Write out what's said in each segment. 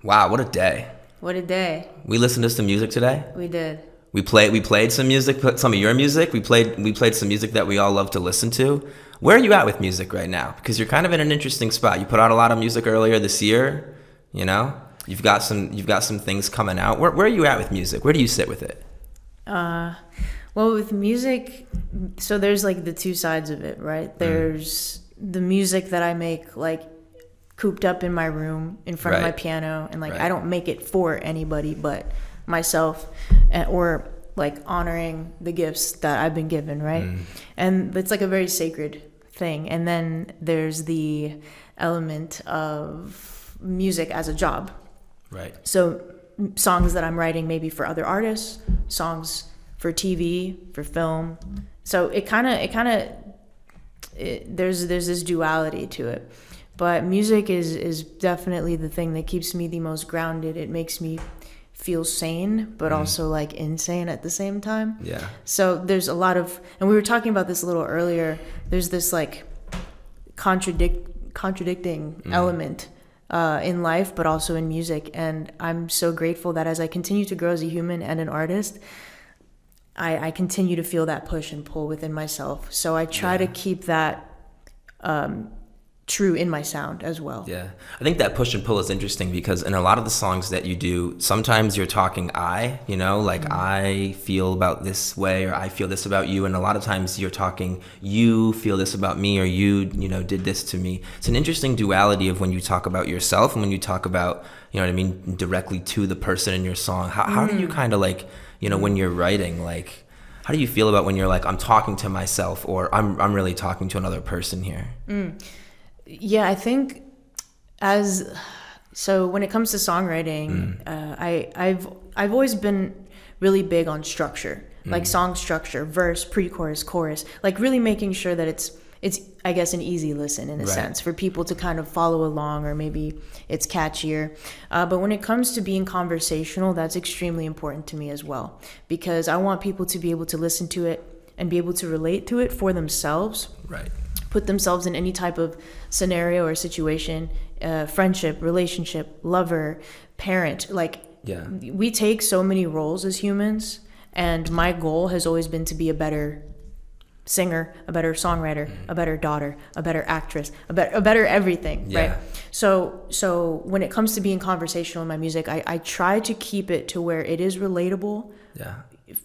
Wow, what a day. What a day. We listened to some music today. We did. We played some music, some of your music. We played some music that we all love to listen to. Where are you at with music right now? Because you're kind of in an interesting spot. You put out a lot of music earlier this year, you know? You've got some things coming out. Where are you at with music? Where do you sit with it? Well, with music, so there's like the two sides of it, right? There's the music that I make like cooped up in my room in front of my piano, and like I don't make it for anybody but myself, or like honoring the gifts that I've been given, right? And it's like a very sacred thing. And then there's the element of music as a job. Right. So songs that I'm writing maybe for other artists, songs for TV, for film. So there's this duality to it. But music is definitely the thing that keeps me the most grounded. It makes me feel sane, but also like insane at the same time. Yeah. So there's a lot of, and we were talking about this a little earlier, there's this like contradicting element in life, but also in music. And I'm so grateful that as I continue to grow as a human and an artist, I continue to feel that push and pull within myself. So I try to keep that true in my sound as well. Yeah. I think that push and pull is interesting because in a lot of the songs that you do, sometimes you're talking I feel about this way, or I feel this about you. And a lot of times you're talking, you feel this about me, or you did this to me. It's an interesting duality of when you talk about yourself and when you talk about, directly to the person in your song. How do you kind of like, when you're writing, like, how do you feel about when you're like, I'm talking to myself, or I'm really talking to another person here? Yeah, I think so when it comes to songwriting, I've always been really big on structure, like song structure, verse, pre-chorus, chorus, like really making sure that it's I guess an easy listen in a sense for people to kind of follow along, or maybe it's catchier. But when it comes to being conversational, that's extremely important to me as well, because I want people to be able to listen to it and be able to relate to it for themselves. Right. Put themselves in any type of scenario or situation, friendship, relationship, lover, parent. Like, we take so many roles as humans, and my goal has always been to be a better singer, a better songwriter, a better daughter, a better actress, a better everything, right? So when it comes to being conversational in my music, I try to keep it to where it is relatable.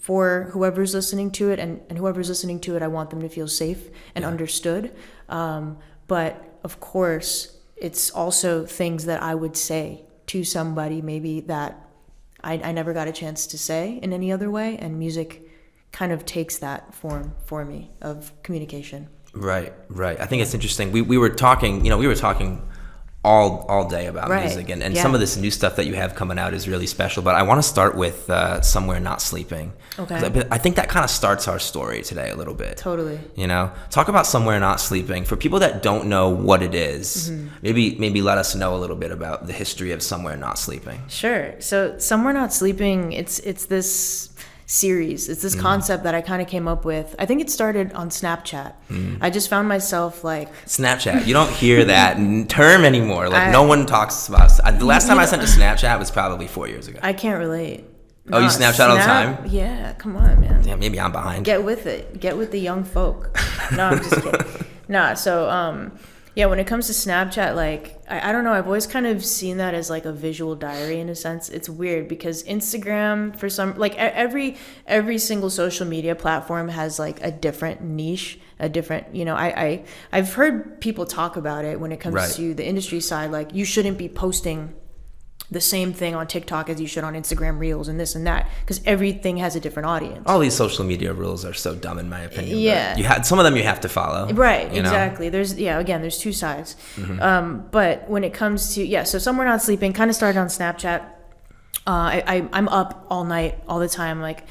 For whoever's listening to it, and whoever's listening to it, I want them to feel safe and understood. But of course, it's also things that I would say to somebody maybe that I never got a chance to say in any other way, and music kind of takes that form for me of communication. Right. I think it's interesting. We were talking, all day about music, and some of this new stuff that you have coming out is really special, but I want to start with Somewhere Not Sleeping. Okay. I think that kind of starts our story today a little bit. Totally. Talk about Somewhere Not Sleeping. For people that don't know what it is, maybe let us know a little bit about the history of Somewhere Not Sleeping. Sure. So Somewhere Not Sleeping, it's this series. It's this concept that I kind of came up with. I think it started on Snapchat. I just found myself like... Snapchat. You don't hear that term anymore. Like, no one talks about... The last time I sent a Snapchat was probably 4 years ago. I can't relate. Oh, you Snapchat all the time? Yeah, come on, man. Damn, maybe I'm behind. Get with it. Get with the young folk. No, I'm just kidding. So, when it comes to Snapchat, like, I don't know, I've always kind of seen that as like a visual diary in a sense. It's weird because Instagram, for some, like every single social media platform has like a different niche, a different, I've heard people talk about it when it comes to the industry side, like you shouldn't be posting the same thing on TikTok as you should on Instagram Reels and this and that, because everything has a different audience. All these social media rules are so dumb in my opinion. Yeah, some of them you have to follow. Right, exactly. There's there's two sides. But when it comes to so Somewhere Not Sleeping kind of started on Snapchat. I'm up all night, all the time, like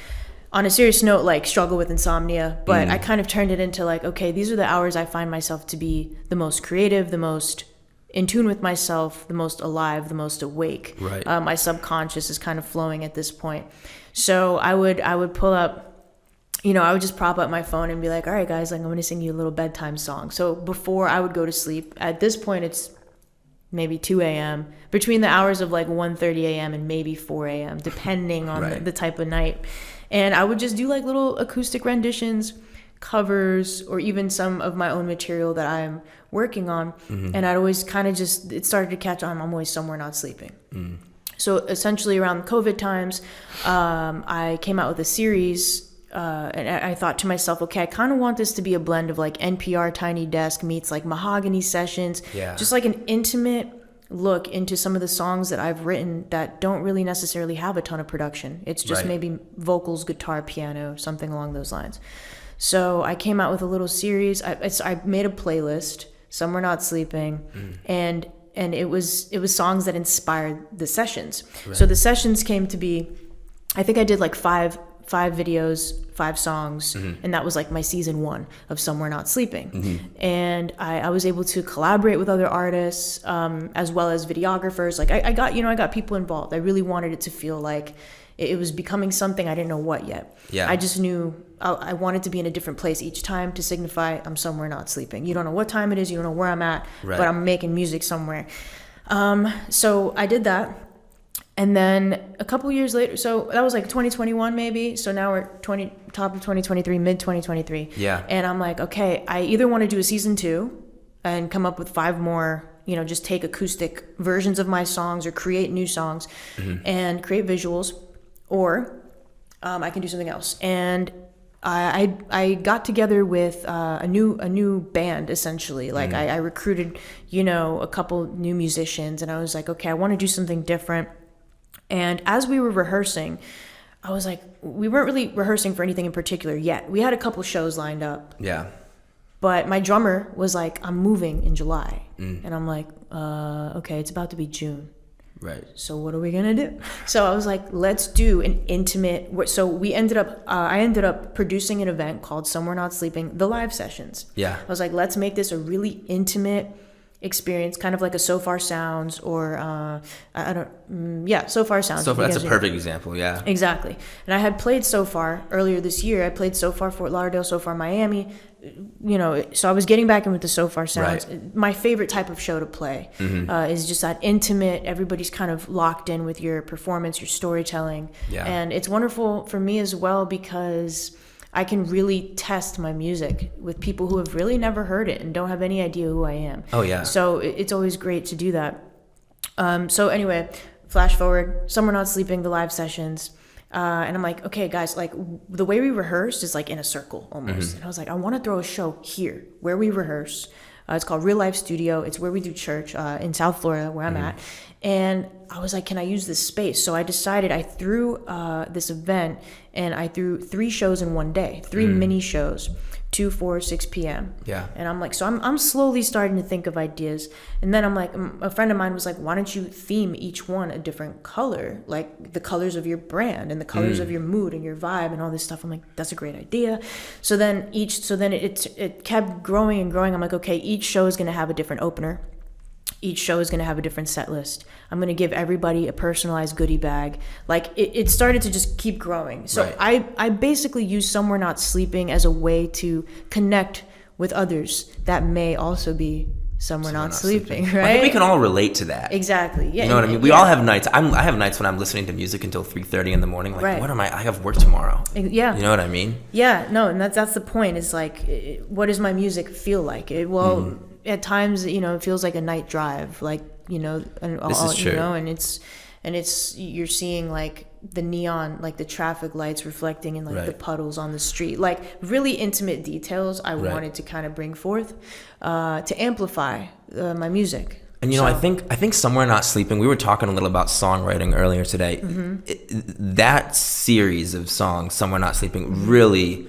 on a serious note, like struggle with insomnia. But I kind of turned it into like, okay, these are the hours I find myself to be the most creative, the most in tune with myself, the most alive, the most awake. Right. My subconscious is kind of flowing at this point. So I would pull up, I would just prop up my phone and be like, all right, guys, like I'm going to sing you a little bedtime song. So before I would go to sleep, at this point, it's maybe 2 a.m., between the hours of like 1:30 a.m. and maybe 4 a.m., depending on the type of night. And I would just do like little acoustic renditions, covers, or even some of my own material that I'm working on. And I'd always kind of just, it started to catch on. I'm always somewhere not sleeping. So essentially around COVID times, I came out with a series. And I thought to myself, okay, I kind of want this to be a blend of like NPR Tiny Desk meets like Mahogany Sessions, just like an intimate look into some of the songs that I've written that don't really necessarily have a ton of production. It's just maybe vocals, guitar, piano, something along those lines. So I came out with a little series. I made a playlist, Some Were Not Sleeping, and it was songs that inspired the sessions. So the sessions came to be, I think I did like five videos, 5 songs, and that was like my season 1 of Somewhere Not Sleeping. And I was able to collaborate with other artists, as well as videographers. Like I got people involved. I really wanted it to feel like it was becoming something. I didn't know what yet. I just knew I wanted to be in a different place each time to signify I'm somewhere not sleeping. You don't know what time it is, you don't know where I'm at, but I'm making music somewhere. So I did that. And then a couple years later, so that was like 2021 maybe. So now we're top of 2023, mid 2023. And I'm like, okay, I either want to do a season 2 and come up with 5 more, just take acoustic versions of my songs or create new songs and create visuals, or I can do something else. And I got together with a new band essentially. Like I recruited, a couple new musicians, and I was like, okay, I want to do something different. And as we were rehearsing, I was like, we weren't really rehearsing for anything in particular yet. We had a couple shows lined up. But my drummer was like, I'm moving in July. And I'm like, okay, it's about to be June. So what are we going to do? So I was like, let's do an intimate. So I ended up producing an event called Somewhere Not Sleeping, the live sessions. I was like, let's make this a really intimate experience, kind of like a So Far Sounds or So Far Sounds. So Far, that's a perfect example, Exactly. And I had played So Far earlier this year. I played So Far Fort Lauderdale, So Far Miami, so I was getting back in with the So Far Sounds. My favorite type of show to play is just that intimate, everybody's kind of locked in with your performance, your storytelling. And it's wonderful for me as well because I can really test my music with people who have really never heard it and don't have any idea who I am. So it's always great to do that. So anyway, flash forward, Somewhere Not Sleeping, the live sessions. And I'm like, okay, guys, like the way we rehearsed is like in a circle almost. And I was like, I want to throw a show here where we rehearse. It's called Real Life Studio. It's where we do church in South Florida, where I'm at. And I was like, can I use this space? So I decided, I threw this event, and I threw 3 shows in one day, 3 mini shows, 2, 4, 6 p.m. And I'm like, so I'm slowly starting to think of ideas. And then I'm like, a friend of mine was like, why don't you theme each one a different color, like the colors of your brand and the colors of your mood and your vibe and all this stuff. I'm like, that's a great idea. So then it kept growing and growing. I'm like, okay, each show is going to have a different opener. Each show is going to have a different set list. I'm going to give everybody a personalized goodie bag. Like it started to just keep growing. So I basically use Somewhere Not Sleeping as a way to connect with others that may also be somewhere not sleeping, right? Well, I think we can all relate to that. Exactly. Yeah. You know what I mean? We all have nights. I have nights when I'm listening to music until 3:30 in the morning. Like, what am I have work tomorrow. Yeah. You know what I mean? Yeah. No, and that's the point. Is like, what does my music feel like? At times, it feels like a night drive. Like, this is true. And it's you're seeing like the neon, like the traffic lights reflecting in like the puddles on the street, like really intimate details I wanted to kind of bring forth to amplify my music. And I think Somewhere Not Sleeping, we were talking a little about songwriting earlier today. That series of songs, Somewhere Not Sleeping, really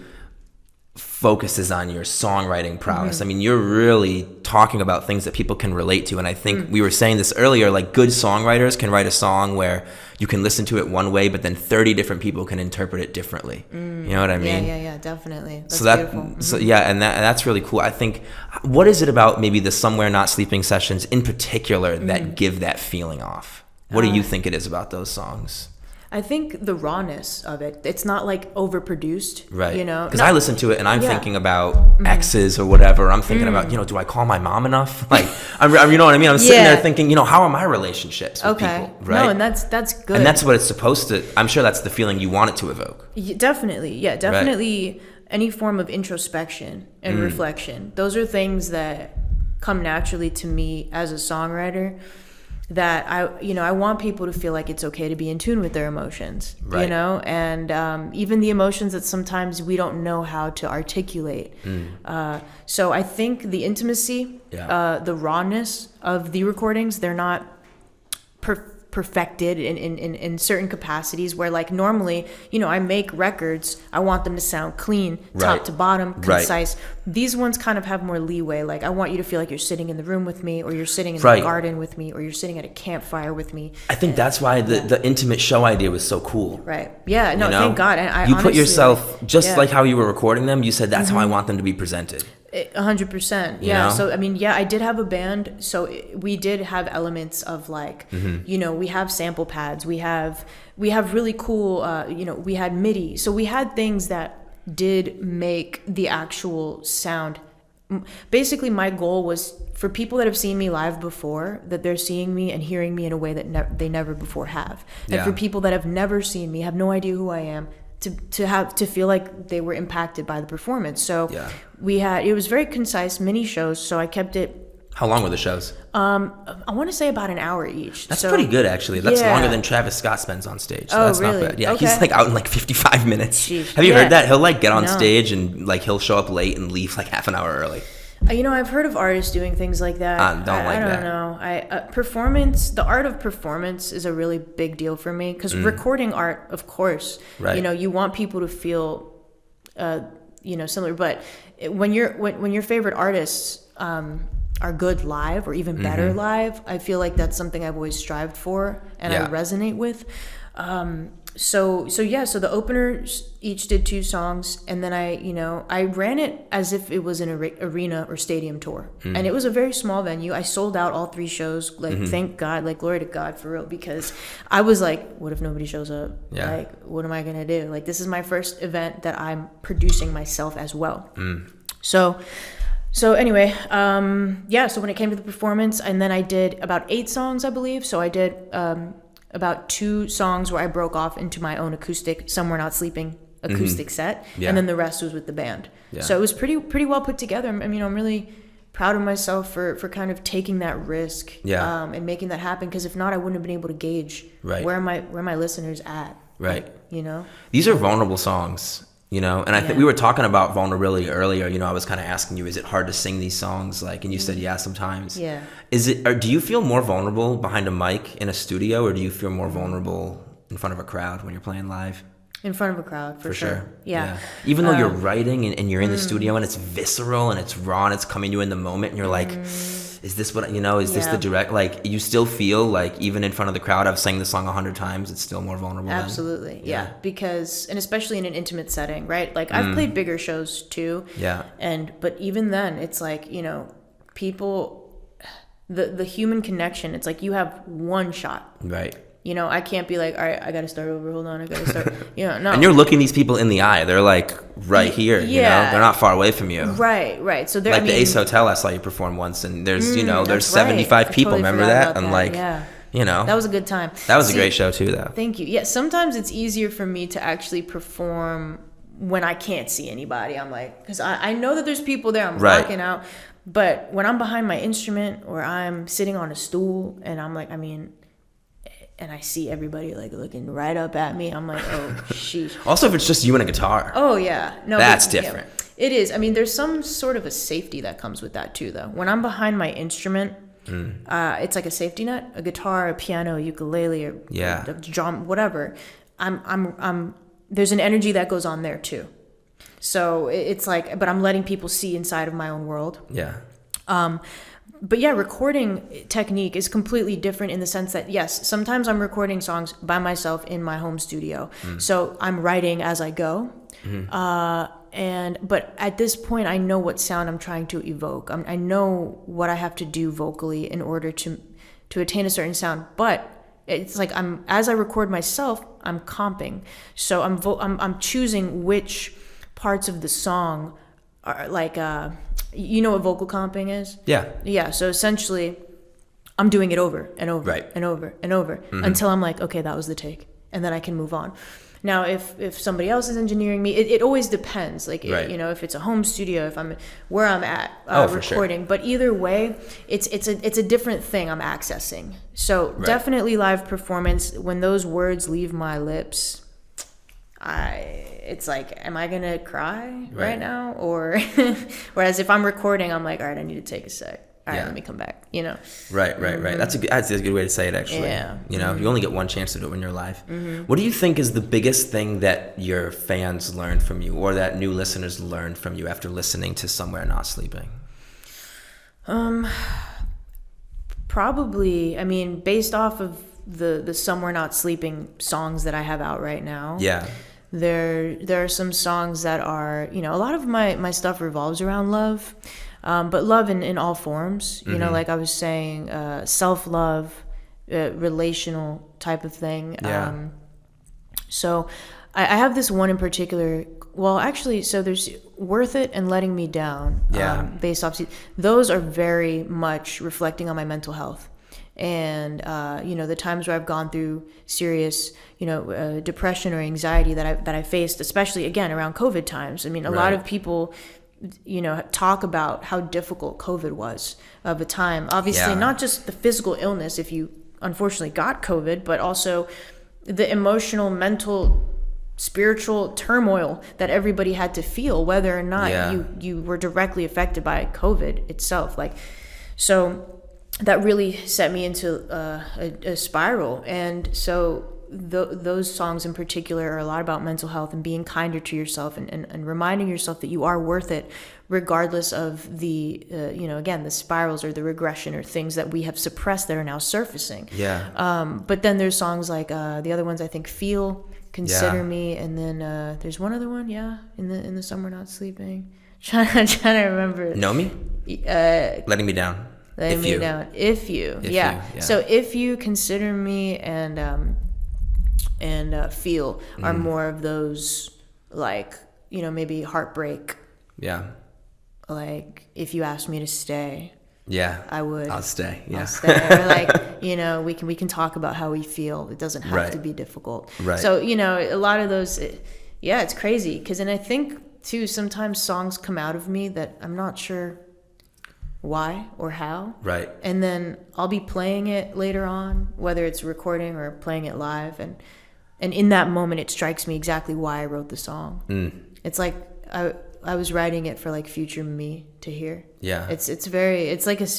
focuses on your songwriting prowess. I mean, you're really talking about things that people can relate to. And I think we were saying this earlier, like good songwriters can write a song where you can listen to it one way, but then 30 different people can interpret it differently. You know what I mean? Yeah, definitely. That's beautiful. And that's really cool. I think, what is it about maybe the Somewhere Not Sleeping sessions in particular that give that feeling off? What do you think it is about those songs? I think the rawness of it, it's not like overproduced, Right. you know? Because No- I listen to it and I'm Yeah. thinking about exes or whatever. I'm thinking about, do I call my mom enough? Like, you know what I mean? I'm sitting Yeah. there thinking, how are my relationships with Okay. people? Right. No, and that's good. And that's what it's supposed to, I'm sure that's the feeling you want it to evoke. Definitely. Yeah, definitely any form of introspection and reflection. Those are things that come naturally to me as a songwriter, that I want people to feel like it's okay to be in tune with their emotions, Right. and even the emotions that sometimes we don't know how to articulate. So I think the intimacy, the rawness of the recordings, they're not perfected in certain capacities, where like normally, I make records, I want them to sound clean, Right. top to bottom, Right. concise. These ones kind of have more leeway. Like, I want you to feel like you're sitting in the room with me, or you're sitting in Right. the garden with me, or you're sitting at a campfire with me. I think that's why the intimate show idea was so cool. Right. Yeah. No, You know? thank God. And I you put honestly, yourself, just yeah. like how you were recording them, you said that's how I want them to be presented. 100%. You Yeah. know? So, I mean, yeah, I did have a band. So we did have elements of like, we have sample pads. We have really cool, we had MIDI. So we had things that did make the actual sound. Basically, my goal was for people that have seen me live before, that they're seeing me and hearing me in a way that they never before have. And Yeah. for people that have never seen me, have no idea who I am, to feel like they were impacted by the performance. So Yeah. it was very concise, mini shows. So I kept it. How long were the shows? I want to say about an hour each. That's So- pretty good, actually. That's Yeah. longer than Travis Scott spends on stage. So Oh, that's really? not bad. Yeah, Okay. he's like out in like 55 minutes. Sheesh. Have you Yeah. heard that? He'll like get on No. stage and like he'll show up late and leave like half an hour early. I've heard of artists doing things like that. I don't like I that. don't know. Performance, the art of performance is a really big deal for me, because recording art, of course, Right. you want people to feel, similar. But when your favorite artists are good live, or even better live, I feel like that's something I've always strived for, and Yeah. I resonate with. So the openers each did 2 songs, and then I ran it as if it was an arena or stadium tour, and it was a very small venue. I sold out all 3 shows, like thank God, like glory to God, for real, because I was like, what if nobody shows up? Yeah. Like, what am I gonna do? Like, this is my first event that I'm producing myself as well. So anyway, so when it came to the performance, and then I did about 8 songs, I believe. So I did about 2 songs where I broke off into my own acoustic "Somewhere Not Sleeping" acoustic set, Yeah. and then the rest was with the band. Yeah. So it was pretty well put together. I mean, I'm really proud of myself for kind of taking that risk, Yeah. and making that happen. Because if not, I wouldn't have been able to gauge Right. where my listeners at. Right. Like, These are vulnerable songs, and I think Yeah. we were talking about vulnerability earlier. I was kind of asking you, is it hard to sing these songs? Like, and you said, yeah, sometimes. Yeah. Or do you feel more vulnerable behind a mic in a studio, or do you feel more vulnerable in front of a crowd when you're playing live? In front of a crowd, for sure. Yeah. Even though you're writing and you're in the studio and it's visceral and it's raw and it's coming to you in the moment, and you're like, is this what, is this the Yeah. direct, like, you still feel like even in front of the crowd, I've sang the song 100 times, it's still more vulnerable then? Absolutely, yeah. Because, and especially in an intimate setting, right? Like, I've played bigger shows too. Yeah. But even then, it's like, people, the human connection, it's like you have one shot. Right. I can't be like, all right, I got to start over. Hold on, I got to start. No. And you're looking these people in the eye. They're like right here, Yeah. They're not far away from you. Right. So they're Like the Ace Hotel, I saw you perform once, and there's, there's that's 75 right. I people. totally Remember forgot that? about And that, like, yeah. That was a good time. That was a See, great show too, though. Thank you. Yeah, sometimes it's easier for me to actually perform when I can't see anybody. I'm like, because I know that there's people there. I'm Right. rocking out. But when I'm behind my instrument, or I'm sitting on a stool, and I'm like, and I see everybody like looking right up at me, I'm like, oh, sheesh. Also, if it's just you and a guitar. Oh, yeah. No, That's but, yeah, different. it is. There's some sort of a safety that comes with that too, though. When I'm behind my instrument, it's like a safety net. A guitar, a piano, a ukulele, or Yeah. a drum, whatever. There's an energy that goes on there too. So it's like, but I'm letting people see inside of my own world. Yeah. But yeah, recording technique is completely different in the sense that, yes, sometimes I'm recording songs by myself in my home studio. So I'm writing as I go. But at this point, I know what sound I'm trying to evoke. I know what I have to do vocally in order to attain a certain sound. But it's like as I record myself, I'm comping. So I'm choosing which parts of the song are like, you know what vocal comping is? Yeah. Yeah. So essentially, I'm doing it over and over Right. and over and over until I'm like, okay, that was the take, and then I can move on. Now, if somebody else is engineering me, it always depends. Like, Right. you know, if it's a home studio, if I'm where I'm at For sure. recording. But either way, it's a different thing I'm accessing. So Right. definitely live performance. When those words leave my lips, it's like, am I gonna cry right now? Or whereas if I'm recording, I'm like, all right, I need to take a sec. All right, let me come back, you know? Right. That's a good way to say it, actually. Yeah. You know, you only get one chance to do it when you're live. What do you think is the biggest thing that your fans learned from you, or that new listeners learned from you after listening to Somewhere Not Sleeping? Probably, I mean, based off of the Somewhere Not Sleeping songs that I have out right now. Yeah. There are some songs that are, you know, a lot of my stuff revolves around love. But love in all forms, you know, like I was saying, self-love, relational type of thing. Yeah. So I have this one in particular. Well, actually, so there's Worth It and Letting Me Down. Yeah. Based off, those are very much reflecting on my mental health. And, you know, the times where I've gone through serious, you know, depression or anxiety that I faced, especially, again, around COVID times. I mean, a lot of people, you know, talk about how difficult COVID was of a time. Obviously, not just the physical illness if you unfortunately got COVID, but also the emotional, mental, spiritual turmoil that everybody had to feel, whether or not you were directly affected by COVID itself. Like, so that really set me into a spiral. And so those songs in particular are a lot about mental health and being kinder to yourself, and reminding yourself that you are worth it, regardless of the, you know, again, the spirals or the regression or things that we have suppressed that are now surfacing. Yeah. But then there's songs like the other ones, I think, Feel, Consider Me, and then there's one other one, in the Somewhere Not Sleeping. Trying to remember. Know Me? Letting Me Down. Letting Me Down. If You. Yeah. So If You, Consider Me, and Feel are more of those, like, you know, maybe heartbreak. Yeah. Like, if you asked me to stay, I would. I'll stay. Yeah. I'll stay. Or like, you know, we can talk about how we feel. It doesn't have to be difficult. Right. So, you know, a lot of those, it's crazy. And I think too, sometimes songs come out of me that I'm not sure why or how. Right. And then I'll be playing it later on, whether it's recording or playing it live, and in that moment it strikes me exactly why I wrote the song. It's like I was writing it for like future me to hear. Yeah. It's like that's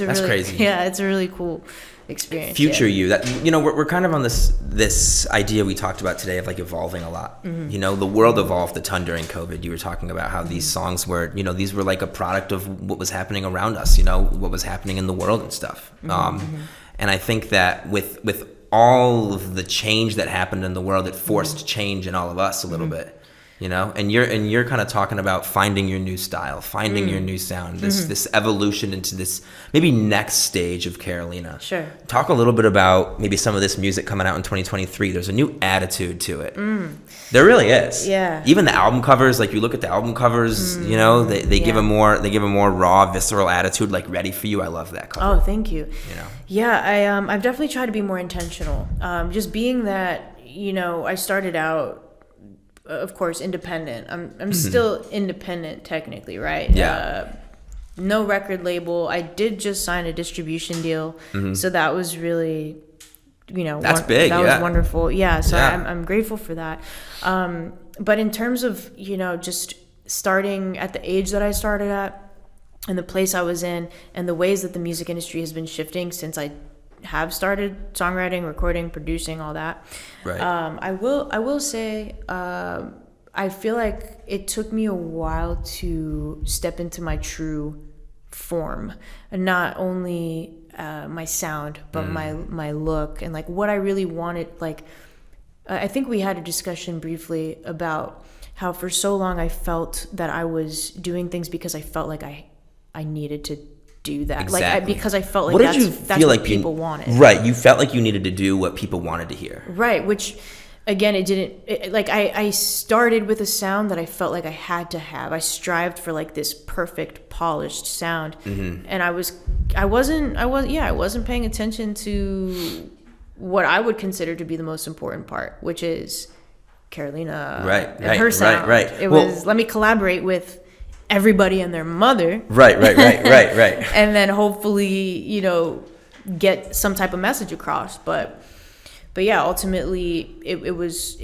really crazy. Yeah, it's a really cool experience. Future you, that, you know, we're kind of on this idea we talked about today of like evolving a lot. You know, the world evolved a ton during COVID. You were talking about how these songs were, you know, these were like a product of what was happening around us, you know, what was happening in the world and stuff. And I think that with all of the change that happened in the world, it forced change in all of us a little bit. You know, and you're kind of talking about finding your new style, finding your new sound, this evolution into this maybe next stage of Carolena. Sure. Talk a little bit about maybe some of this music coming out in 2023. There's a new attitude to it. There really is. Yeah. Even the album covers, like you look at the album covers, you know, they give a more raw, visceral attitude, like Ready for You. I love that cover. Oh, thank you. You know. Yeah, I've definitely tried to be more intentional. Just being that, you know, I started out, of course, independent. I'm still independent technically, right? Yeah. No record label. I did just sign a distribution deal, so that was really, you know, that's big. That was wonderful. Yeah, so Yeah. I'm grateful for that. But in terms of, you know, just starting at the age that I started at, and the place I was in, and the ways that the music industry has been shifting since I have started songwriting, recording, producing, all that. Right. I will say, I feel like it took me a while to step into my true form, and not only my sound, but my look, and like what I really wanted. Like, I think we had a discussion briefly about how for so long I felt that I was doing things because I felt like I needed to do that. Exactly. Because I felt like What did you that's feel what like people wanted. Right. You felt like you needed to do what people wanted to hear. Right. Which, again, I started with a sound that I felt like I had to have. I strived for like this perfect polished sound. And I wasn't paying attention to what I would consider to be the most important part, which is Carolina and her sound. Right. It was, let me collaborate with everybody and their mother. Right. And then hopefully, get some type of message across. But yeah, ultimately it was,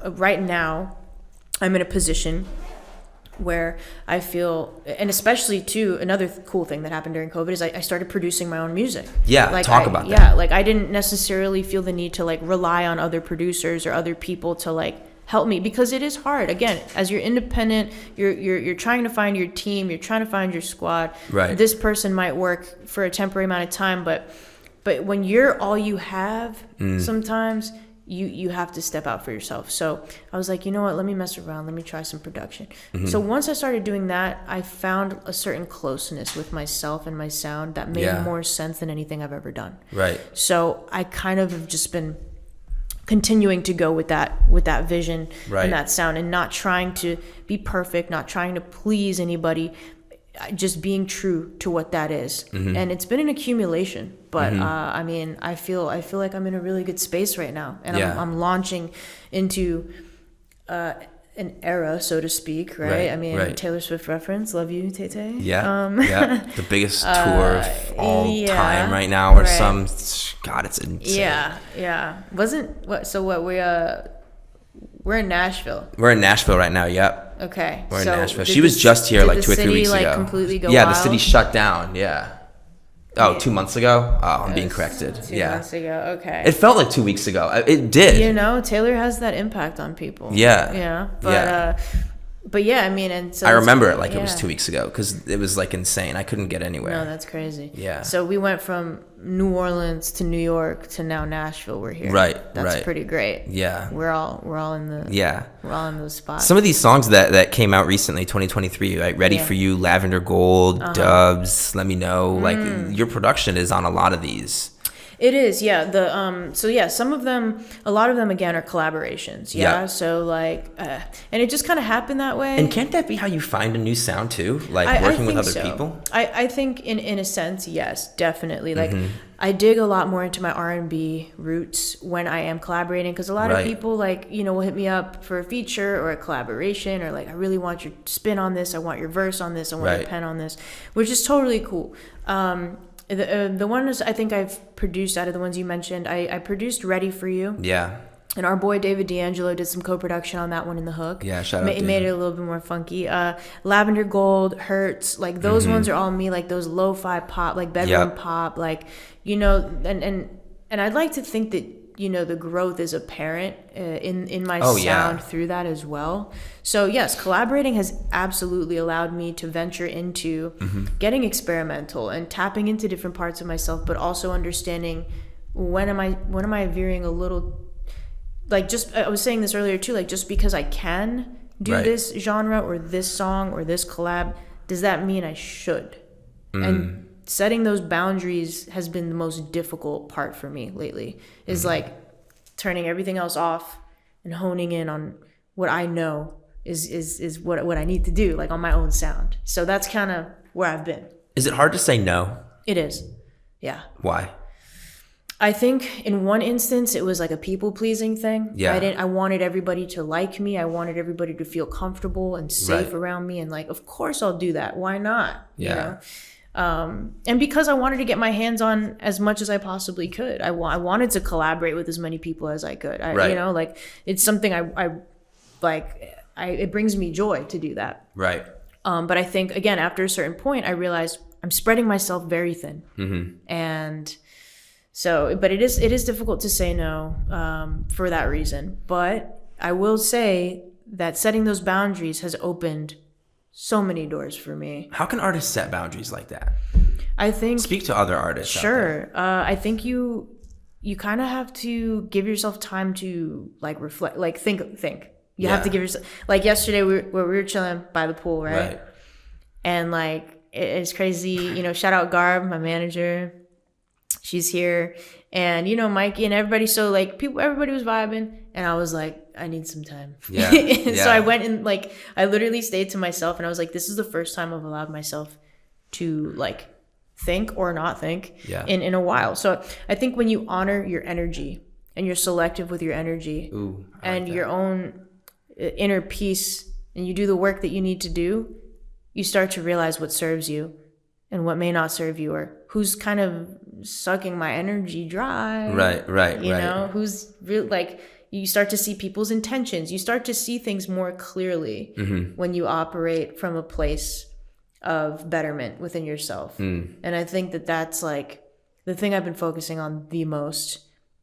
right now I'm in a position where I feel, and especially too, another cool thing that happened during COVID is I started producing my own music. Yeah, talk about that. Yeah, like I didn't necessarily feel the need to like rely on other producers or other people to like help me, because it is hard. Again, as you're independent, you're trying to find your team, you're trying to find your squad. Right. This person might work for a temporary amount of time, but when you're all you have, sometimes you have to step out for yourself. So I was like, you know what, let me mess around, let me try some production. So once I started doing that, I found a certain closeness with myself and my sound that made more sense than anything I've ever done. Right. So I kind of have just been continuing to go with that vision and that sound, and not trying to be perfect, not trying to please anybody, just being true to what that is. And it's been an accumulation, but I feel like I'm in a really good space right now, and I'm launching into an era, so to speak, right? Taylor Swift reference, love you, Tay Tay. The biggest tour of all time right now, or some, God, it's insane. We're in Nashville. We're in Nashville right now. Yep. Okay. We're in Nashville. She was just here like 2 or 3 weeks ago. Completely go wild? wild? The city shut down. Yeah. Oh, 2 months ago? Oh, I'm being corrected. 2 months ago. Okay. It felt like 2 weeks ago. It did. Taylor has that impact on people. Yeah. But yeah, I mean, and so I remember it like it was 2 weeks ago, because it was like insane. I couldn't get anywhere. No, that's crazy. Yeah. So we went from New Orleans to New York to now Nashville. We're here. That's pretty great. Yeah. We're all in the we're all in those spots. Some of these songs that came out recently, 2023, right? Ready for You, Lavender Gold, Dubs, Let Me Know. Like your production is on a lot of these. It is, yeah. Some of them, a lot of them again are collaborations. Yeah. So like, and it just kind of happened that way. And can't that be how you find a new sound too? Like working with other people? I think in a sense, yes, definitely. Like I dig a lot more into my R&B roots when I am collaborating, because a lot of people like, will hit me up for a feature or a collaboration, or like, I really want your spin on this. I want your verse on this. I want your pen on this, which is totally cool. The ones I think I've produced out of the ones you mentioned, I produced Ready for You. Yeah. And our boy David D'Angelo did some co-production on that one in the hook. Yeah, shout out. It made it a little bit more funky. Lavender Gold, Hurts, like those ones are all me, like those lo-fi pop, like bedroom pop, like, and I'd like to think that, the growth is apparent in my sound through that as well. So yes, collaborating has absolutely allowed me to venture into getting experimental and tapping into different parts of myself, but also understanding when am I veering a little, like, just, I was saying this earlier too, like, just because I can do this genre or this song or this collab, does that mean I should? And setting those boundaries has been the most difficult part for me lately, is like turning everything else off and honing in on what I know is what I need to do, like on my own sound. So that's kind of where I've been. Is it hard to say no? It is. Yeah. Why? I think in one instance it was like a people-pleasing thing. Yeah. I wanted everybody to like me. I wanted everybody to feel comfortable and safe around me, and like, of course I'll do that. Why not? Yeah. And because I wanted to get my hands on as much as I possibly could, I wanted to collaborate with as many people as I could. Like, it's something it brings me joy to do that. Right. But I think, again, after a certain point, I realized I'm spreading myself very thin. And so, but it is difficult to say no, for that reason. But I will say that setting those boundaries has opened so many doors for me. How can artists set boundaries like that? I think, speak to other artists. Sure. I think you kind of have to give yourself time to like reflect, like think. You have to give yourself, like yesterday we were chilling by the pool, right? And like it's crazy. You know, shout out Garb, my manager. She's here. And, you know, Mikey and everybody. So, like, everybody was vibing. And I was like, I need some time. Yeah. So I went and, like, I literally stayed to myself. And I was like, this is the first time I've allowed myself to, like, think or not think in a while. So I think when you honor your energy and you're selective with your energy and your own inner peace, and you do the work that you need to do, you start to realize what serves you and what may not serve you, or who's kind of sucking my energy dry. Right. You know, who's real, like, you start to see people's intentions. You start to see things more clearly when you operate from a place of betterment within yourself. And I think that that's like the thing I've been focusing on the most.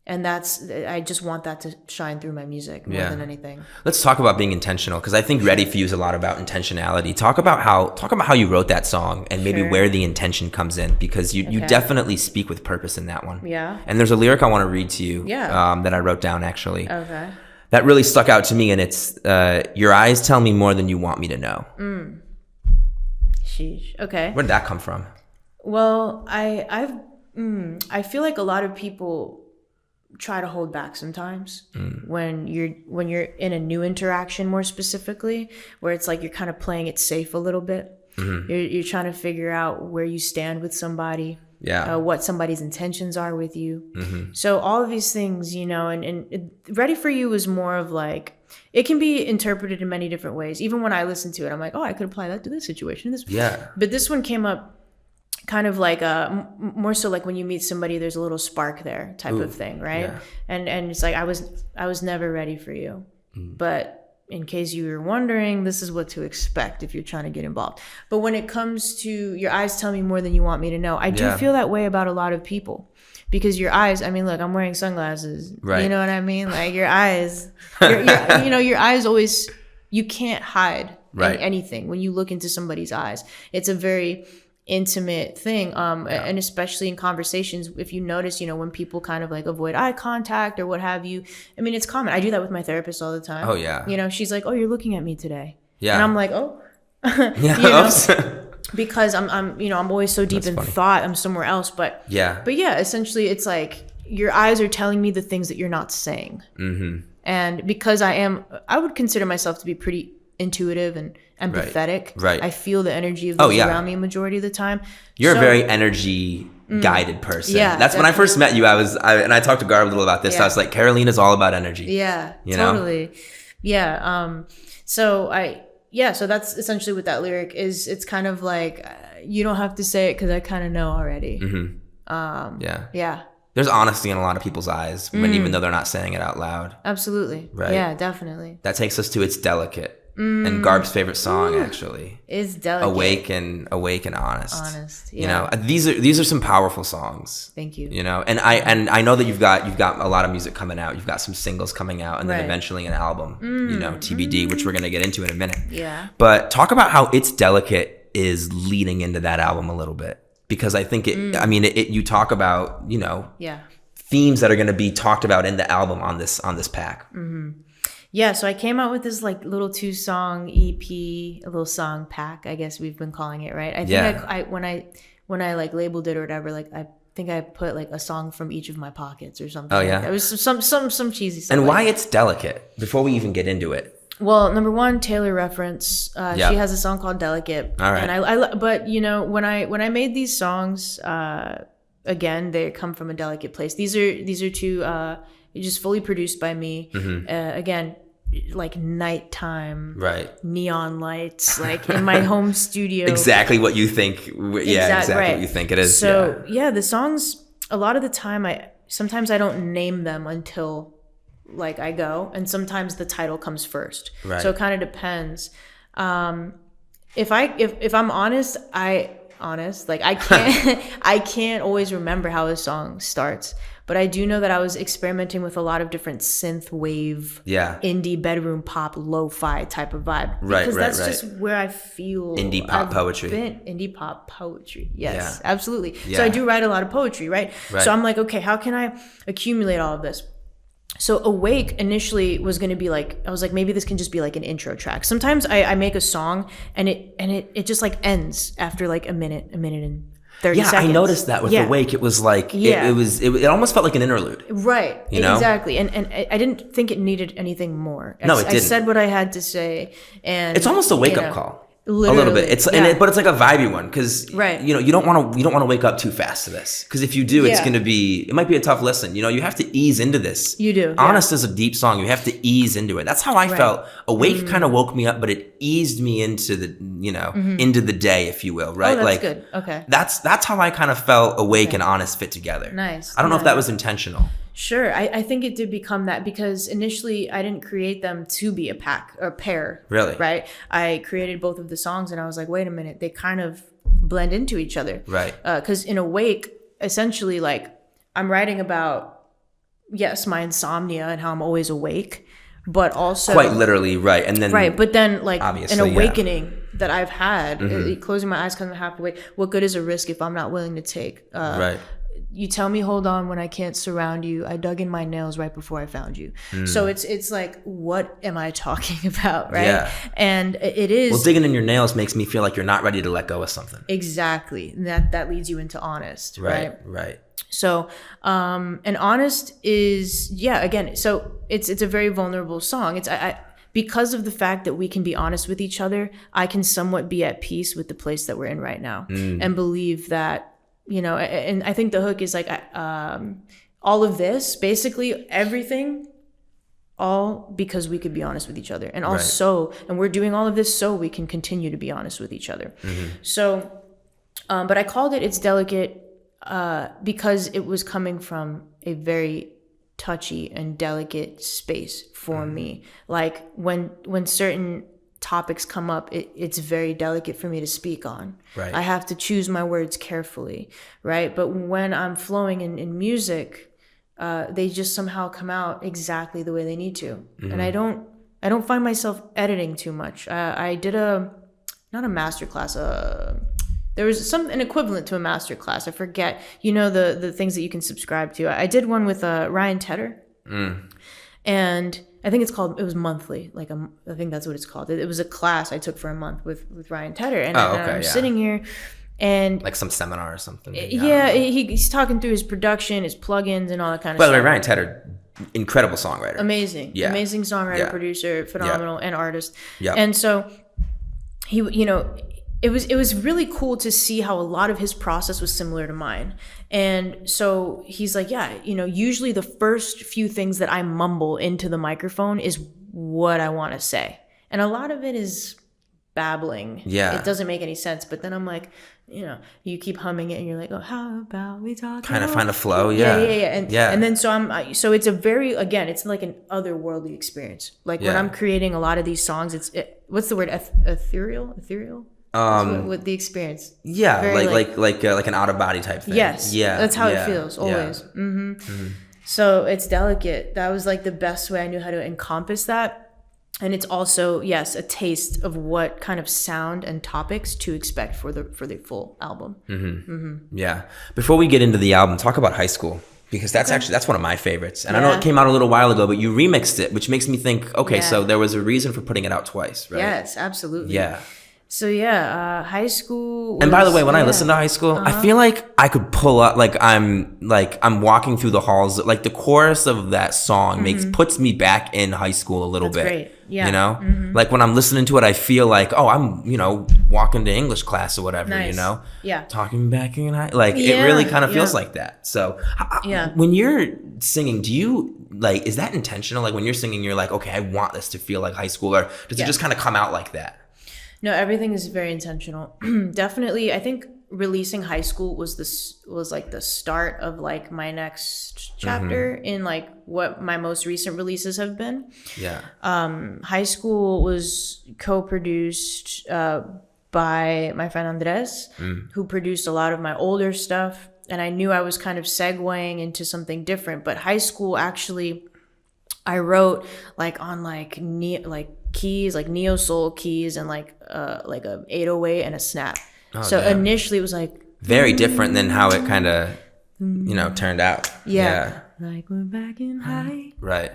And I just want that to shine through my music more than anything. Let's talk about being intentional, because I think Ready for You is a lot about intentionality. Talk about how you wrote that song and maybe where the intention comes in, because you definitely speak with purpose in that one. Yeah. And there's a lyric I want to read to you that I wrote down actually. Okay. That really stuck out to me, and it's your eyes tell me more than you want me to know. Sheesh. Okay. Where did that come from? Well, I feel like a lot of people try to hold back sometimes when you're in a new interaction, more specifically, where it's like you're kind of playing it safe a little bit. You're trying to figure out where you stand with somebody, what somebody's intentions are with you. So all of these things, you know, and Ready for You was more of like, it can be interpreted in many different ways. Even when I listen to it, I'm like, oh, I could apply that to this situation. But this one came up kind of like more so like when you meet somebody, there's a little spark there type of thing, right? And it's like I was never ready for you, but in case you were wondering, this is what to expect if you're trying to get involved. But when it comes to your eyes tell me more than you want me to know, I do feel that way about a lot of people, because your eyes, I mean, look, I'm wearing sunglasses, you know what I mean? Like your eyes, your eyes always, you can't hide anything when you look into somebody's eyes. It's a very intimate thing, and especially in conversations, if you notice, you know, when people kind of like avoid eye contact or what have you, I mean, it's common. I do that with my therapist all the time. You know, she's like, oh, you're looking at me today, and I'm like, oh, you know, because I'm you know, I'm always so deep in thought, I'm somewhere else, but essentially it's like your eyes are telling me the things that you're not saying. And because I would consider myself to be pretty intuitive and empathetic. I feel the energy of those around me a majority of the time. You're a very energy guided person. That's definitely. When I first met you, I talked to Garb a little about this. I was like, Carolina's all about energy. You totally know? So that's essentially what that lyric is. It's kind of like, you don't have to say it because I kind of know already. There's honesty in a lot of people's eyes, even though they're not saying it out loud. Absolutely. Yeah, definitely. That takes us to It's Delicate. And Garb's favorite song actually is Delicate. Awake and Honest. Yeah. You know, these are some powerful songs. Thank you. You know, and I know that you've got a lot of music coming out. You've got some singles coming out, and then eventually an album. You know, TBD, which we're gonna get into in a minute. But talk about how It's Delicate is leading into that album a little bit, because I think you talk about, you know, themes that are gonna be talked about in the album on this pack. Yeah, so I came out with this like little 2-song EP, a little song pack, I guess we've been calling it, right? I think when I like labeled it or whatever, like I think I put like a song from each of my pockets or something. It was some cheesy stuff. And why It's Delicate? Before we even get into it. Well, number one, Taylor reference. She has a song called Delicate. All right. And but you know, when I made these songs, again, they come from a delicate place. These are two just fully produced by me. Again, like nighttime, neon lights, like in my home studio. Exactly what you think. What you think it is. So the songs, a lot of the time, sometimes I don't name them until like I go, and sometimes the title comes first. So it kind of depends. If I'm honest, like I can't always remember how a song starts. But I do know that I was experimenting with a lot of different synth wave, indie bedroom pop, lo-fi type of vibe. Because that's just where I feel indie pop poetry. Indie pop poetry. Yes, absolutely. So I do write a lot of poetry, right? So I'm like, okay, how can I accumulate all of this? So Awake initially was going to be like, I was like, maybe this can just be like an intro track. Sometimes I make a song and it just like ends after like a minute and 30 Yeah, seconds. I noticed that with Awake. It was like, it almost felt like an interlude. Right. You know? Exactly. And I didn't think it needed anything more. No, it didn't. I said what I had to say. And it's almost a wake-up call. Literally, a little bit. But it's like a vibey one because you don't want to wake up too fast to this, because if you do, it's going to be, it might be a tough listen. You have to ease into this. You do. Honest is a deep song. You have to ease into it. That's how I felt. Awake kind of woke me up, but it eased me into the into the day, if you will. Right. Oh, that's good. Okay. That's how I kind of felt Awake and Honest fit together. Nice. I don't know if that was intentional. Sure. I think it did become that because initially I didn't create them to be a pair. Really? Right. I created both of the songs and I was like, wait a minute, they kind of blend into each other. Right. Because in Awake, essentially, like, I'm writing about, yes, my insomnia and how I'm always awake, but also quite literally, right. And then but then like an awakening that I've had, closing my eyes because I'm half awake. What good is a risk if I'm not willing to take? Right. You tell me hold on when I can't surround you. I dug in my nails right before I found you. So it's like, what am I talking about, right? Yeah. And it is. Well, digging in your nails makes me feel like you're not ready to let go of something. Exactly. That leads you into Honest, right? Right. So, and Honest is, again, so it's a very vulnerable song. It's because of the fact that we can be honest with each other, I can somewhat be at peace with the place that we're in right now and believe that, and I think the hook is like, all of this, basically everything, all because we could be honest with each other. And also, and we're doing all of this so we can continue to be honest with each other. So, but I called it It's Delicate because it was coming from a very touchy and delicate space for me. Like when certain topics come up, it's very delicate for me to speak on. Right. I have to choose my words carefully, right? But when I'm flowing in music, they just somehow come out exactly the way they need to. And I don't find myself editing too much. I did not a master class, there was an equivalent to a master class. I forget, the things that you can subscribe to. I did one with Ryan Tedder. And I think it was monthly. I think that's what it's called. It was a class I took for a month with Ryan Tedder. And, I'm sitting here and like some seminar or something. He's talking through his production, his plugins and all that kind of stuff. stuff. By the way, Ryan Tedder, incredible songwriter. Amazing. Yeah. Amazing songwriter, producer, phenomenal, and artist. Yeah. And so he, it was really cool to see how a lot of his process was similar to mine. And so he's like, usually the first few things that I mumble into the microphone is what I want to say. And a lot of it is babbling. Yeah. It doesn't make any sense. But then I'm like, you keep humming it and you're like, oh, how about we talk? Kind of find a flow. Yeah. And then so it's a very, again, it's like an otherworldly experience. Like when I'm creating a lot of these songs, what's the word? Ethereal? With the experience. Yeah, very like an out of body type thing. Yes. Yeah. That's how it feels always. Yeah. So It's Delicate. That was like the best way I knew how to encompass that. And it's also, yes, a taste of what kind of sound and topics to expect for the full album. Yeah. Before we get into the album, talk about High School. Because that's one of my favorites. And I know it came out a little while ago, but you remixed it, which makes me think, so there was a reason for putting it out twice, right? Yes, absolutely. Yeah. So High School was, and by the way, when I listen to High School, I feel like I could pull up, I'm walking through the halls. Like the chorus of that song puts me back in high school a little bit. Great. Yeah. Like when I'm listening to it, I feel like, I'm walking to English class or whatever. Nice. Yeah. Talking back in high, it really kind of feels like that. So when you're singing, do you is that intentional? Like when you're singing, you're like, okay, I want this to feel like high school, or does it just kind of come out like that? No, everything is very intentional. Definitely, I think releasing High School was like the start of like my next chapter in like what my most recent releases have been. Yeah. High School was co-produced by my friend Andres, who produced a lot of my older stuff, and I knew I was kind of segueing into something different. But High School, actually, I wrote on keys, like neo soul keys, and like a 808 and a snap. Initially it was like very different than how it kind of turned out. Yeah. like we're back in high. Right.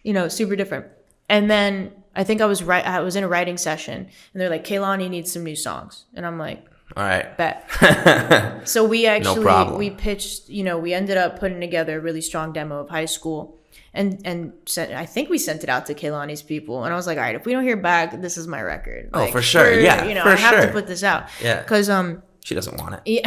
You know, super different. And then I think I was in a writing session, and they're like, Kehlani needs some new songs. And I'm like, all right. Bet. So we actually, no problem. we pitched, you know, we ended up putting together a really strong demo of High School. And I think we sent it out to Kehlani's people. And I was like, all right, if we don't hear back, this is my record. Oh, like, for sure. Yeah, you know, for I have sure. to put this out. Yeah. Because she doesn't want it. Yeah.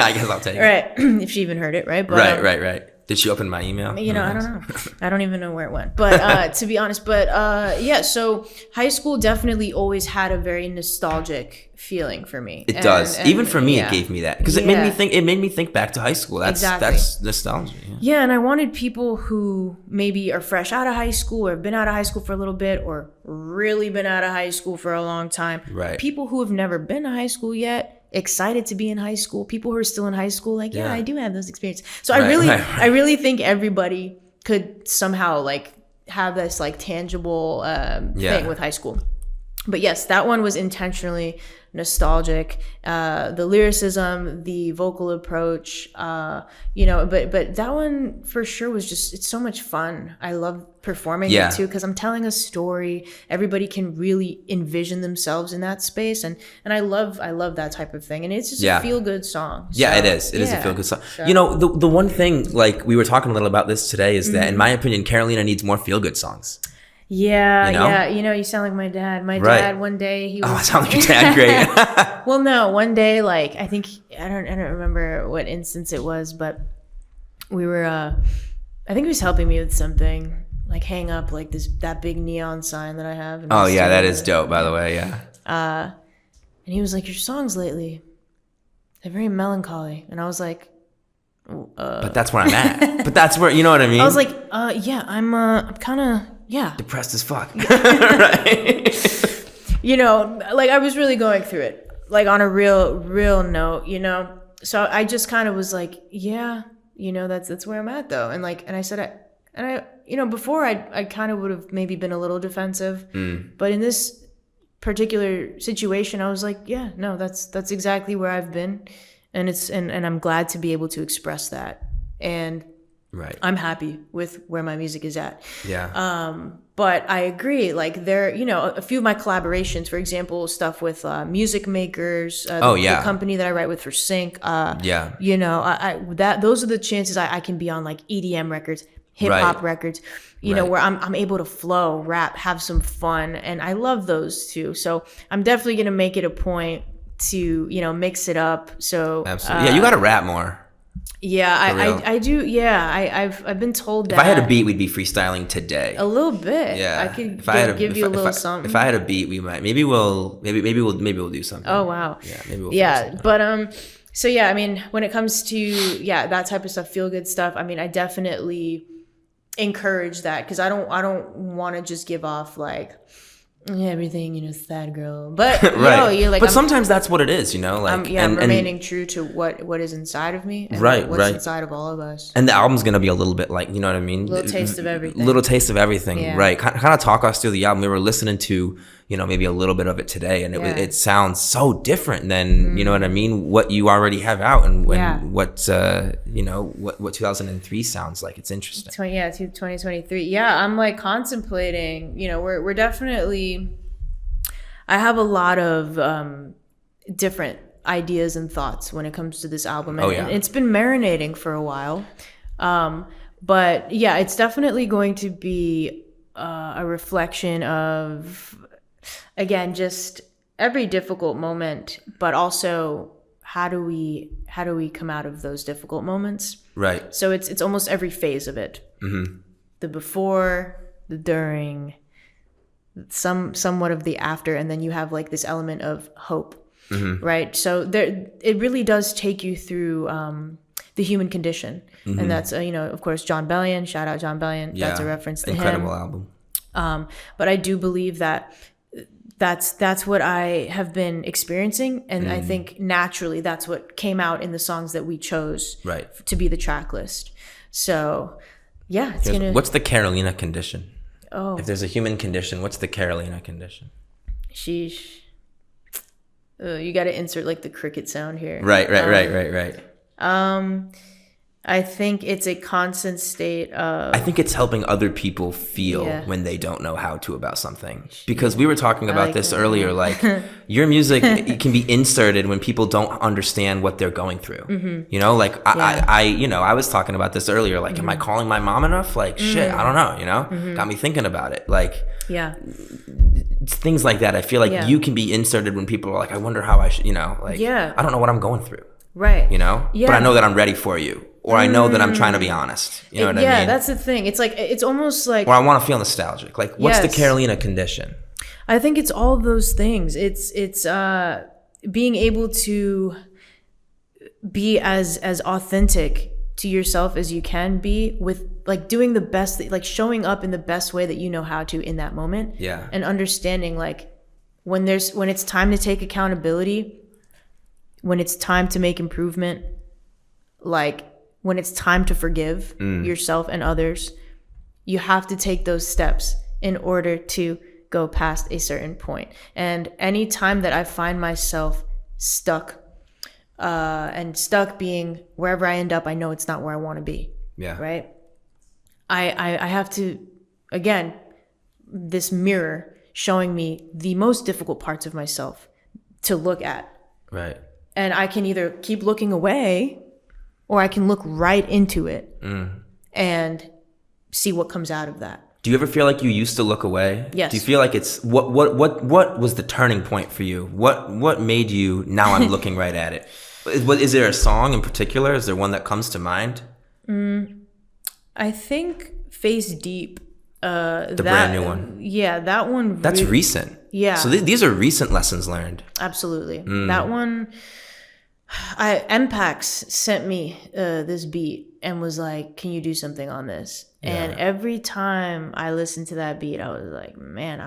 I guess I'll take it. Right. If she even heard it, right? But, Right. Did she open my email? You know, I don't know. I don't even know where it went. But to be honest, yeah, so High School definitely always had a very nostalgic feeling for me. It does. Even for me, yeah. it gave me that. Because it made me think back to high school. That's nostalgia. Yeah, and I wanted people who maybe are fresh out of high school or have been out of high school for a little bit or really been out of high school for a long time. Right. People who have never been to high school yet, excited to be in high school. People who are still in high school, like, yeah, I do have those experiences. So I really think everybody could somehow like have this like tangible thing with high school. But yes, that one was intentionally nostalgic. The lyricism, the vocal approach, you know, but that one for sure was just, it's so much fun. I love performing it too, because I'm telling a story. Everybody can really envision themselves in that space. And I love that type of thing. And it's just a feel good song. So, it is. It is a feel good song. So. You know, the one thing, like we were talking a little about this today, is that in my opinion, Carolina needs more feel good songs. Yeah, you know? Yeah. You know, you sound like my dad. My dad, one day, he was... Oh, I sound like your dad, great. Well, no, one day, like, I think, I don't remember what instance it was, but we were, I think he was helping me with something, like hang up, like, that big neon sign that I have. Oh, yeah, that is dope, by the way, yeah. And he was like, your songs lately, they're very melancholy. And I was like... but that's where I'm at. But that's where, you know what I mean? I was like, yeah, I'm kind of... Yeah. Depressed as fuck. Right. You know, like I was really going through it, like on a real note, you know? So I just kind of was like, yeah, you know, that's where I'm at though. And like, and I said, you know, before I kind of would have maybe been a little defensive, but in this particular situation, I was like, yeah, no, that's exactly where I've been. And and I'm glad to be able to express that. And right. I'm happy with where my music is at. Yeah. But I agree, like there, you know, a few of my collaborations, for example, stuff with music makers, the company that I write with for Sync. You know, those are the chances I can be on like EDM records, hip hop records, you know, where I'm able to flow, rap, have some fun. And I love those too. So I'm definitely going to make it a point to, you know, mix it up. So absolutely. Yeah, you got to rap more. Yeah, I do. Yeah, I've been told that. If I had a beat, we'd be freestyling today. A little bit. Yeah. I could give you a little something. If I had a beat, we might. Maybe we'll do something. Oh wow. Yeah. Maybe we'll. Yeah, but So yeah, I mean, when it comes to that type of stuff, feel good stuff. I mean, I definitely encourage that because I don't want to just give off like. Everything, you know, sad girl, but right. You know, you're like. But sometimes that's what it is, you know. Like, I'm remaining true to what is inside of me, and what's inside of all of us. And the album's gonna be a little bit like, you know what I mean? Little taste of everything. Little taste of everything, right? Kind of talk us through the album. We were listening to, you know, maybe a little bit of it today, and it sounds so different than you know what I mean. What you already have out, and what you know what 2003 sounds like. It's interesting. 2023. Yeah, I'm like contemplating. You know, we're definitely. I have a lot of different ideas and thoughts when it comes to this album. And it's been marinating for a while. But yeah, it's definitely going to be a reflection of, again, just every difficult moment, but also how do we come out of those difficult moments? Right. So it's almost every phase of it. Mm-hmm. The before, the during, somewhat of the after, and then you have like this element of hope, right? So it really does take you through the human condition, and that's you know, of course, John Bellion. Shout out John Bellion. That's a reference to incredible him. Album. But I do believe that's what I have been experiencing, and I think naturally that's what came out in the songs that we chose to be the track list. So yeah, what's the Carolina condition? Oh. If there's a human condition, what's the Carolina condition? Sheesh. You got to insert like the cricket sound here. Right. I think it's a constant state of. I think it's helping other people feel when they don't know how to about something. Because we were talking about this earlier, like your music it can be inserted when people don't understand what they're going through. You know, like I was talking about this earlier, like, am I calling my mom enough? Like, shit, I don't know, you know? Got me thinking about it. Like, things like that. I feel like you can be inserted when people are like, I wonder how I should, you know, like, I don't know what I'm going through. Right. You know? Yeah. But I know that I'm ready for you. Or I know that I'm trying to be honest. You know what I mean? Yeah, that's the thing. It's like, it's almost like... Or I want to feel nostalgic. Like, what's the Carolina condition? I think it's all of those things. It's being able to be as authentic to yourself as you can be with, like, doing the best, like, showing up in the best way that you know how to in that moment. Yeah. And understanding, like, when it's time to take accountability, when it's time to make improvement, like, when it's time to forgive yourself and others, you have to take those steps in order to go past a certain point. And any time that I find myself stuck, and stuck being wherever I end up, I know it's not where I want to be. Yeah. Right? I have to, again, this mirror showing me the most difficult parts of myself to look at. Right. And I can either keep looking away, or I can look right into it and see what comes out of that. Do you ever feel like you used to look away? Yes. Do you feel like it's what was the turning point for you? What made you, now I'm looking right at it? Is there a song in particular? Is there one that comes to mind? I think Face Deep. The brand new one. Yeah, that one. That's recent. Yeah. So these are recent lessons learned. Absolutely. That one. MPAX sent me this beat and was like, can you do something on this? And every time I listened to that beat, I was like, man,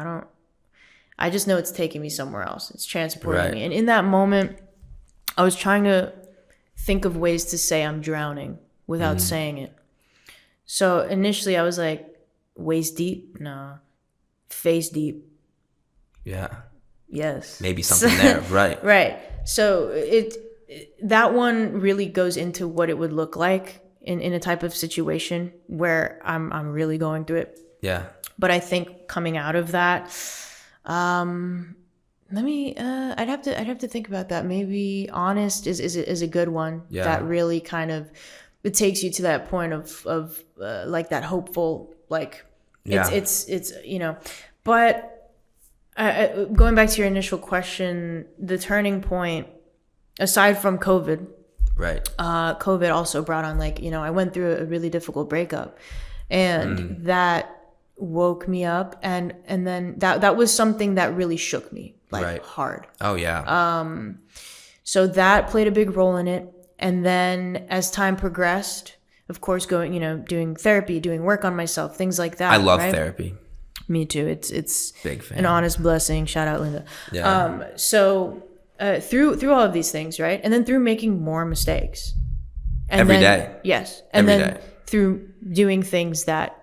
I just know it's taking me somewhere else. It's transporting me. And in that moment, I was trying to think of ways to say I'm drowning without saying it. So initially I was like, waist deep? No. Face deep? Yeah. Yes. Maybe something there. Right. Right. So that one really goes into what it would look like in a type of situation where I'm really going through it. Yeah. But I think coming out of that, I'd have to think about that. Maybe Honest is a good one. Yeah. That really kind of, it takes you to that point of like that hopeful, like it's you know. But going back to your initial question, the turning point, aside from COVID, right? COVID also brought on, like, you know, I went through a really difficult breakup, and that woke me up, and then that was something that really shook me, like, hard. Oh yeah. So that played a big role in it, and then as time progressed, of course, doing therapy, doing work on myself, things like that. I love therapy. Me too. It's big fan. An honest blessing. Shout out, Linda. Yeah. So through all of these things, right, and then through making more mistakes, and every day. Yes, and then through doing things that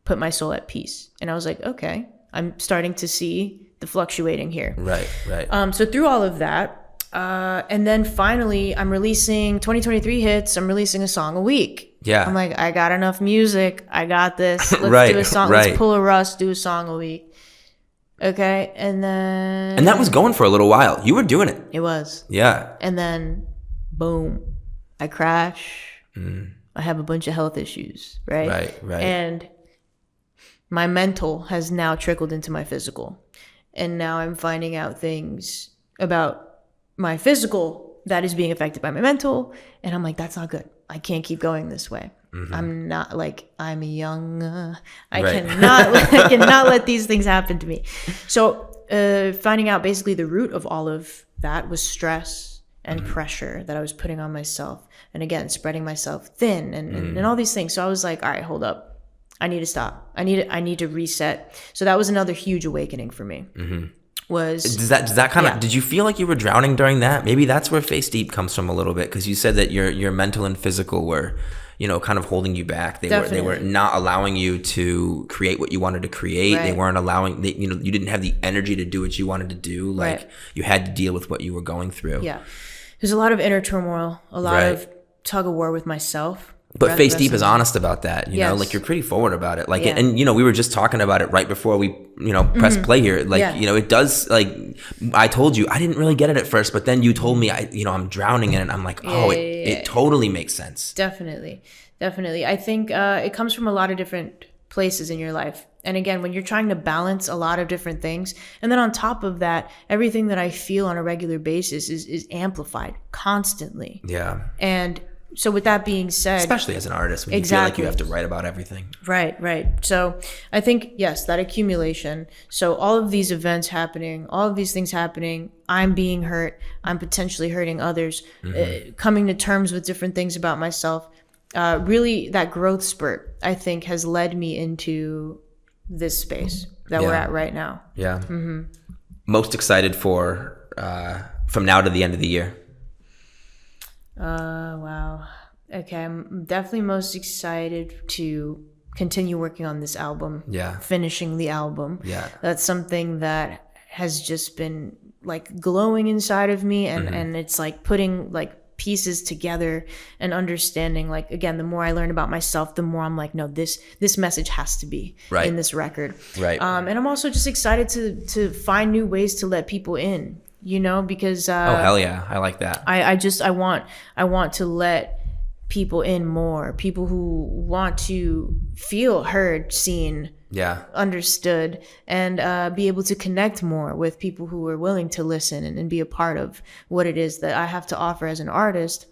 put my soul at peace, and I was like, okay, I'm starting to see the fluctuating here. Right. So through all of that. And then finally, I'm releasing 2023 hits. I'm releasing a song a week. Yeah. I'm like, I got enough music. I got this. Let's do a song. Let's pull a Russ, do a song a week. Okay. And then. And that was going for a little while. You were doing it. It was. Yeah. And then, boom, I crash. I have a bunch of health issues. Right. And my mental has now trickled into my physical. And now I'm finding out things about my physical that is being affected by my mental, and I'm like, that's not good. I can't keep going this way. I'm not, like, I'm young. I cannot let these things happen to me. So finding out basically the root of all of that was stress and pressure that I was putting on myself, and again, spreading myself thin and all these things. So I was like, all right, hold up. I need to stop. I need to reset. So that was another huge awakening for me. Does that kind of, did you feel like you were drowning during that? Maybe that's where Face Deep comes from a little bit, because you said that your mental and physical were, you know, kind of holding you back. They were not allowing you to create what you wanted to create. They weren't allowing, you didn't have the energy to do what you wanted to do. Like, you had to deal with what you were going through. Yeah. There's a lot of inner turmoil, a lot of tug of war with myself. But Face Deep is honest about that, you know, Yes. like you're pretty forward about it. Like, Yeah. and you know, we were just talking about it right before we, you know, press play here. Like, Yeah. you know, it does, like, I told you, I didn't really get it at first, but then you told me, I'm drowning in it. I'm like, oh, it totally makes sense. Definitely. I think it comes from a lot of different places in your life. And again, when you're trying to balance a lot of different things, and then on top of that, everything that I feel on a regular basis is amplified constantly. Yeah. And so with that being said, Especially as an artist, when you feel like you have to write about everything. Right. So I think, yes, that accumulation. So all of these events happening, all of these things happening, I'm being hurt, I'm potentially hurting others, coming to terms with different things about myself. Really, that growth spurt, I think, has led me into this space that we're at right now. Yeah. Most excited for from now to the end of the year? Wow. Okay, I'm definitely most excited to continue working on this album. Yeah. Finishing the album. Yeah. That's something that has just been like glowing inside of me, and it's like putting like pieces together and understanding, like, again, the more I learn about myself, the more I'm like, no, this message has to be in this record. Right. And I'm also just excited to find new ways to let people in, you know, because oh, hell yeah. I like that. I want to let people in more, people who want to feel heard, seen, understood, and be able to connect more with people who are willing to listen and be a part of what it is that I have to offer as an artist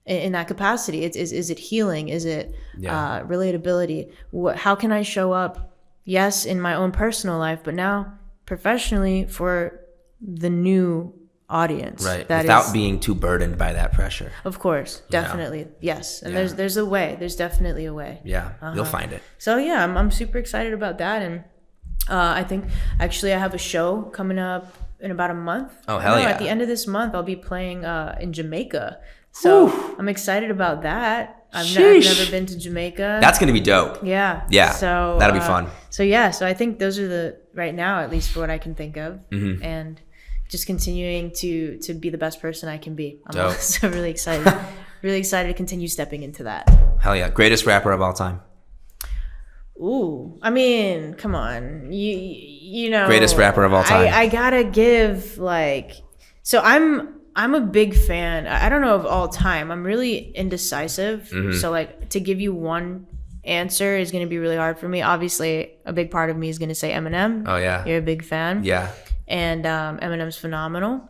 in that capacity. Is it healing? Is it relatability? How can I show up, yes, in my own personal life, but now professionally for the new audience, right? Without being too burdened by that pressure. Of course, definitely, yes. And there's a way. There's definitely a way. Yeah, you'll find it. So yeah, I'm super excited about that, and I think actually I have a show coming up in about a month. Oh hell yeah! At the end of this month, I'll be playing in Jamaica. So I'm excited about that. I've never been to Jamaica. That's gonna be dope. Yeah. So that'll be fun. So I think those are the right now, at least for what I can think of, and just continuing to be the best person I can be. I'm also really excited. Really excited to continue stepping into that. Hell yeah. Greatest rapper of all time. Ooh, I mean, come on. You know. Greatest rapper of all time. I gotta give, like, so I'm a big fan. I don't know of all time. I'm really indecisive. So like to give you one answer is gonna be really hard for me. Obviously, a big part of me is gonna say Eminem. Oh yeah. You're a big fan. Yeah. And Eminem's phenomenal.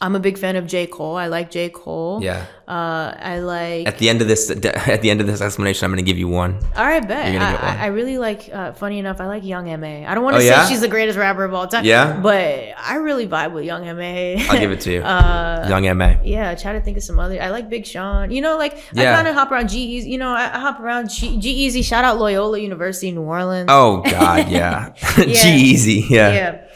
I'm a big fan of J. Cole. I like J. Cole. Yeah. I like. At the end of this explanation, I'm going to give you one. All right, bet. You're gonna get one. I really like. Funny enough, I like Young M.A. I don't want to say she's the greatest rapper of all time. Yeah. But I really vibe with Young M.A. I'll give it to you. Young M.A. Yeah. Try to think of some other. I like Big Sean. You know, like I kind of hop around G-Eazy. You know, I hop around G-Eazy. Shout out Loyola University, New Orleans. Oh God, yeah. G-Eazy, yeah. Yeah.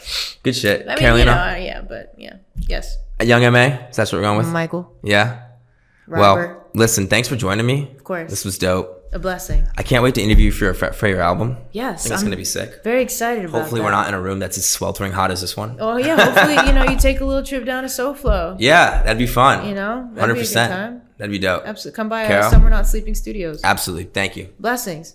Good shit. I mean, Carolina. Yes. Young M.A. Is that what we're going with? Michael. Yeah. Reiber. Well, listen, thanks for joining me. Of course. This was dope. A blessing. I can't wait to interview you for your album. Yes. I think it's going to be sick. Very excited about Hopefully that. we're not in a room that's as sweltering hot as this one. Oh, yeah. Hopefully, you take a little trip down to SoFlo. Yeah, that'd be fun. That'd be a good time. That'd be dope. Absolutely. Come by Carol? Summer Not Sleeping Studios. Absolutely. Thank you. Blessings.